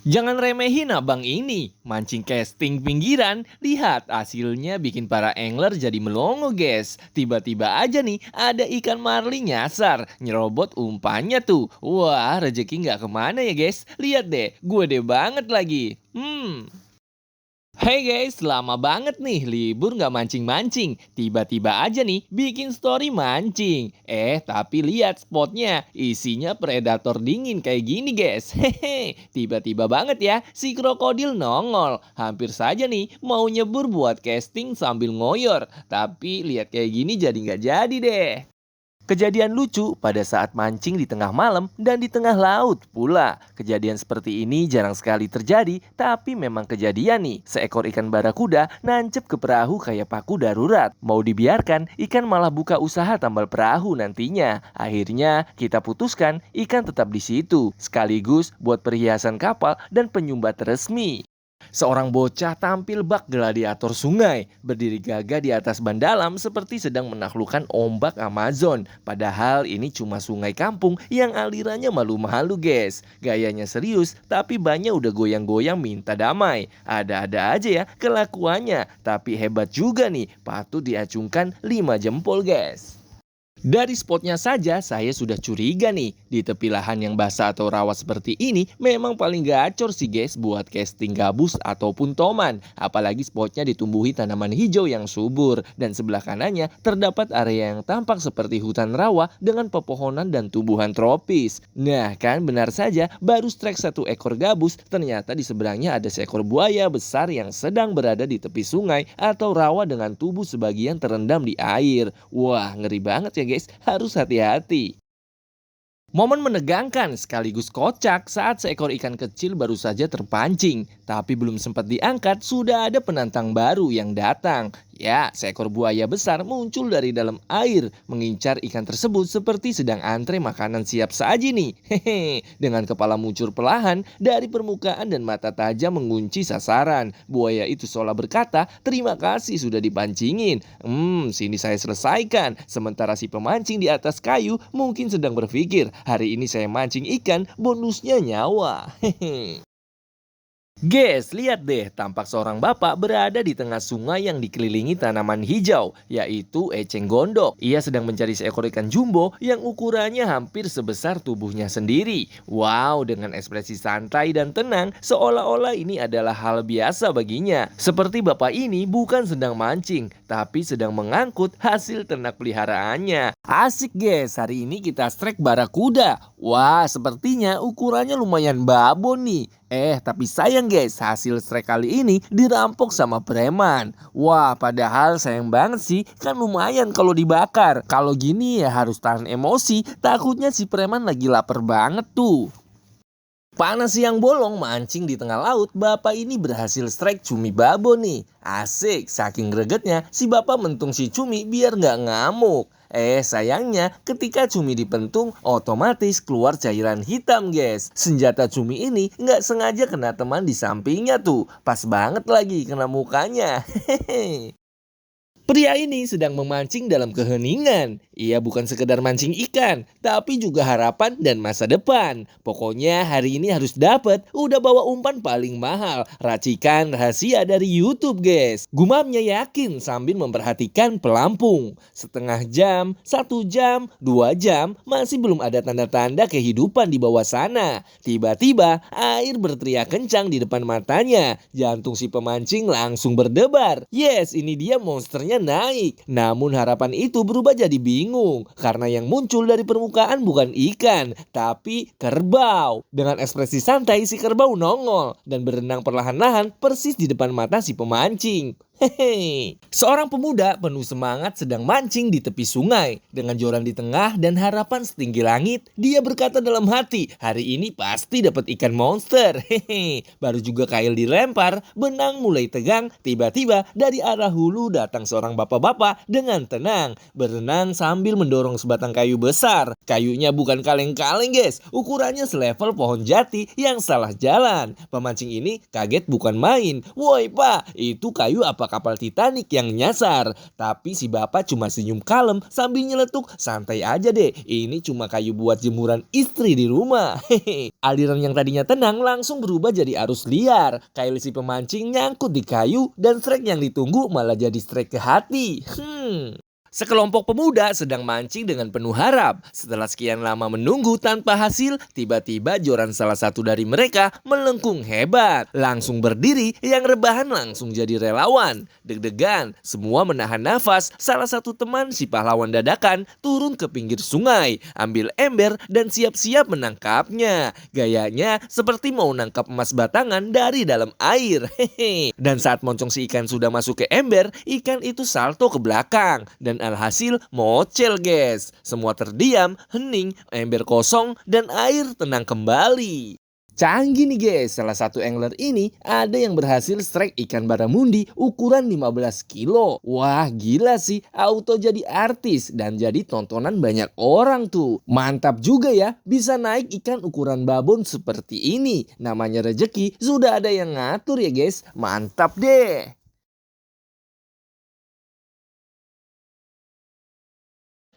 Jangan remehin abang ini, mancing casting pinggiran, lihat hasilnya bikin para angler jadi melongo guys. Tiba-tiba aja nih ada ikan marlin nyasar, nyerobot umpannya tuh. Wah rezeki nggak kemana ya guys, lihat deh, gue deh banget lagi. Hey guys, lama banget nih libur nggak mancing-mancing. Tiba-tiba aja nih bikin story mancing. Tapi lihat spotnya, isinya predator dingin kayak gini guys. Hehe, tiba-tiba banget ya si krokodil nongol. Hampir saja nih mau nyebur buat casting sambil ngoyor. Tapi lihat kayak gini jadi nggak jadi deh. Kejadian lucu pada saat mancing di tengah malam dan di tengah laut pula. Kejadian seperti ini jarang sekali terjadi, tapi memang kejadian nih. Seekor ikan barakuda nancep ke perahu kayak paku darurat. Mau dibiarkan, ikan malah buka usaha tambal perahu nantinya. Akhirnya kita putuskan ikan tetap di situ, sekaligus buat perhiasan kapal dan penyumbat resmi. Seorang bocah tampil bak gladiator sungai, berdiri gagah di atas ban dalam seperti sedang menaklukkan ombak Amazon. Padahal ini cuma sungai kampung yang alirannya malu-malu guys. Gayanya serius, tapi bannya udah goyang-goyang minta damai. Ada-ada aja ya kelakuannya, tapi hebat juga nih, patut diacungkan 5 jempol guys. Dari spotnya saja saya sudah curiga nih, di tepi lahan yang basah atau rawa seperti ini memang paling gacor sih guys buat casting gabus ataupun toman. Apalagi spotnya ditumbuhi tanaman hijau yang subur dan sebelah kanannya terdapat area yang tampak seperti hutan rawa dengan pepohonan dan tumbuhan tropis. Nah kan benar saja baru strike satu ekor gabus, ternyata di seberangnya ada seekor buaya besar yang sedang berada di tepi sungai atau rawa dengan tubuh sebagian terendam di air. Wah ngeri banget ya guys, harus hati-hati. Momen menegangkan sekaligus kocak saat seekor ikan kecil baru saja terpancing, tapi belum sempat diangkat sudah ada penantang baru yang datang. Ya, seekor buaya besar muncul dari dalam air, mengincar ikan tersebut seperti sedang antre makanan siap saji nih. Hehe, dengan kepala muncul perlahan dari permukaan dan mata tajam mengunci sasaran. Buaya itu seolah berkata, "Terima kasih sudah dipancingin. Sini saya selesaikan." Sementara si pemancing di atas kayu mungkin sedang berpikir, "Hari ini saya mancing ikan, bonusnya nyawa." Hehe. Guys, lihat deh, tampak seorang bapak berada di tengah sungai yang dikelilingi tanaman hijau, yaitu eceng gondok. Ia sedang mencari seekor ikan jumbo yang ukurannya hampir sebesar tubuhnya sendiri. Wow, dengan ekspresi santai dan tenang, seolah-olah ini adalah hal biasa baginya. Seperti bapak ini bukan sedang mancing, tapi sedang mengangkut hasil ternak peliharaannya. Asik guys, hari ini kita strike barakuda. Wah, sepertinya ukurannya lumayan babon nih. Tapi sayang guys, hasil strike kali ini dirampok sama preman. Wah, padahal sayang banget sih, kan lumayan kalau dibakar. Kalau gini ya harus tahan emosi, takutnya si preman lagi lapar banget tuh. Panas siang bolong mancing di tengah laut, bapak ini berhasil strike cumi babon nih. Asik, saking gregetnya si bapak mentung si cumi biar nggak ngamuk. Sayangnya ketika cumi dipentung otomatis keluar cairan hitam guys. Senjata cumi ini nggak sengaja kena teman di sampingnya tuh. Pas banget lagi kena mukanya. Hehehe. Pria ini sedang memancing dalam keheningan. Ia bukan sekedar mancing ikan, tapi juga harapan dan masa depan. Pokoknya hari ini harus dapat, udah bawa umpan paling mahal. Racikan rahasia dari YouTube guys. Gumamnya yakin sambil memperhatikan pelampung. Setengah jam, 1 jam, 2 jam, masih belum ada tanda-tanda kehidupan di bawah sana. Tiba-tiba air berteriak kencang di depan matanya. Jantung si pemancing langsung berdebar. Yes, ini dia monsternya naik. Namun harapan itu berubah jadi bingung karena yang muncul dari permukaan bukan ikan, tapi kerbau. Dengan ekspresi santai si kerbau nongol dan berenang perlahan-lahan persis di depan mata si pemancing. Hehe. Seorang pemuda penuh semangat sedang mancing di tepi sungai. Dengan joran di tengah dan harapan setinggi langit, dia berkata dalam hati, "Hari ini pasti dapat ikan monster." Hehe. Baru juga kail dilempar, benang mulai tegang. Tiba-tiba dari arah hulu datang seorang bapak-bapak dengan tenang, berenang sambil mendorong sebatang kayu besar. Kayunya bukan kaleng-kaleng guys, ukurannya selevel pohon jati yang salah jalan. Pemancing ini kaget bukan main. "Woi pak, itu kayu apa lupa kapal Titanic yang nyasar. Tapi si bapak cuma senyum kalem sambil nyeletuk, santai aja deh, ini cuma kayu buat jemuran istri di rumah. Hehe. Aliran yang tadinya tenang langsung berubah jadi arus liar. Kyle si pemancing nyangkut di kayu dan strike yang ditunggu malah jadi strike ke hati. Sekelompok pemuda sedang mancing dengan penuh harap. Setelah sekian lama menunggu tanpa hasil, tiba-tiba joran salah satu dari mereka melengkung hebat. Langsung berdiri, yang rebahan langsung jadi relawan. Deg-degan, semua menahan nafas. Salah satu teman si pahlawan dadakan turun ke pinggir sungai, ambil ember dan siap-siap menangkapnya. Gayanya seperti mau nangkap emas batangan dari dalam air. Hehe. Dan saat moncong si ikan sudah masuk ke ember, ikan itu salto ke belakang. Dan alhasil mocel guys. Semua terdiam, hening, ember kosong, dan air tenang kembali. Canggih nih guys, salah satu angler ini ada yang berhasil strike ikan baramundi ukuran 15 kilo. Wah gila sih, auto jadi artis dan jadi tontonan banyak orang tuh. Mantap juga ya, bisa naik ikan ukuran babon seperti ini. Namanya rejeki, sudah ada yang ngatur ya guys. Mantap deh.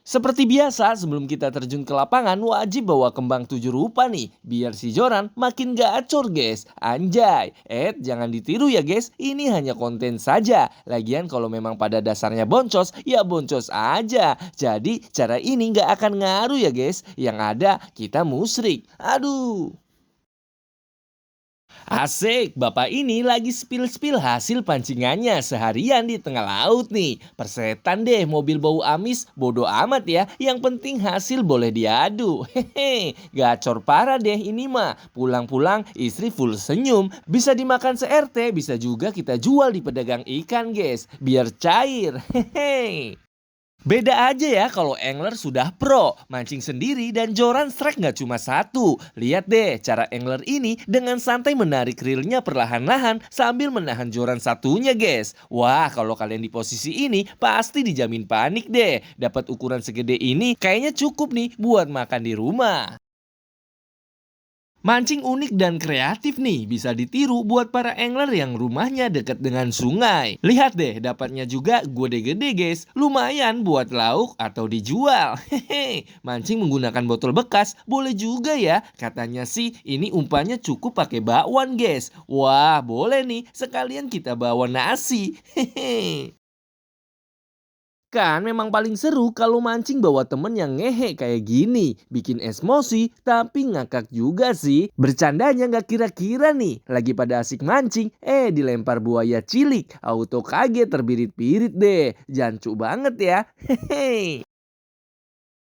Seperti biasa, sebelum kita terjun ke lapangan, wajib bawa kembang 7 rupa nih. Biar si Joran makin gacor guys. Anjay, jangan ditiru ya guys. Ini hanya konten saja. Lagian kalau memang pada dasarnya boncos, ya boncos aja. Jadi cara ini nggak akan ngaruh ya guys. Yang ada kita musrik. Aduh. Asik, bapak ini lagi spill-spill hasil pancingannya seharian di tengah laut nih. Persetan deh mobil bau amis, bodo amat ya. Yang penting hasil boleh diadu. Hehe, gacor parah deh ini mah. Pulang-pulang istri full senyum. Bisa dimakan se-RT, bisa juga kita jual di pedagang ikan guys. Biar cair. Hehe. Beda aja ya kalau angler sudah pro, mancing sendiri dan joran strike nggak cuma satu. Lihat deh cara angler ini dengan santai menarik reelnya perlahan-lahan sambil menahan joran satunya guys. Wah kalau kalian di posisi ini pasti dijamin panik deh. Dapat ukuran segede ini kayaknya cukup nih buat makan di rumah. Mancing unik dan kreatif nih, bisa ditiru buat para angler yang rumahnya dekat dengan sungai. Lihat deh, dapatnya juga gede-gede guys. Lumayan buat lauk atau dijual. Hehe, mancing menggunakan botol bekas boleh juga ya. Katanya sih ini umpannya cukup pakai bakwan guys. Wah, boleh nih, sekalian kita bawa nasi. Hehe. Kan memang paling seru kalau mancing bawa temen yang ngehe kayak gini. Bikin emosi tapi ngakak juga sih. Bercandanya nggak kira-kira nih. Lagi pada asik mancing, dilempar buaya cilik. Auto kaget terbirit-birit deh. Jancu banget ya. Hehe.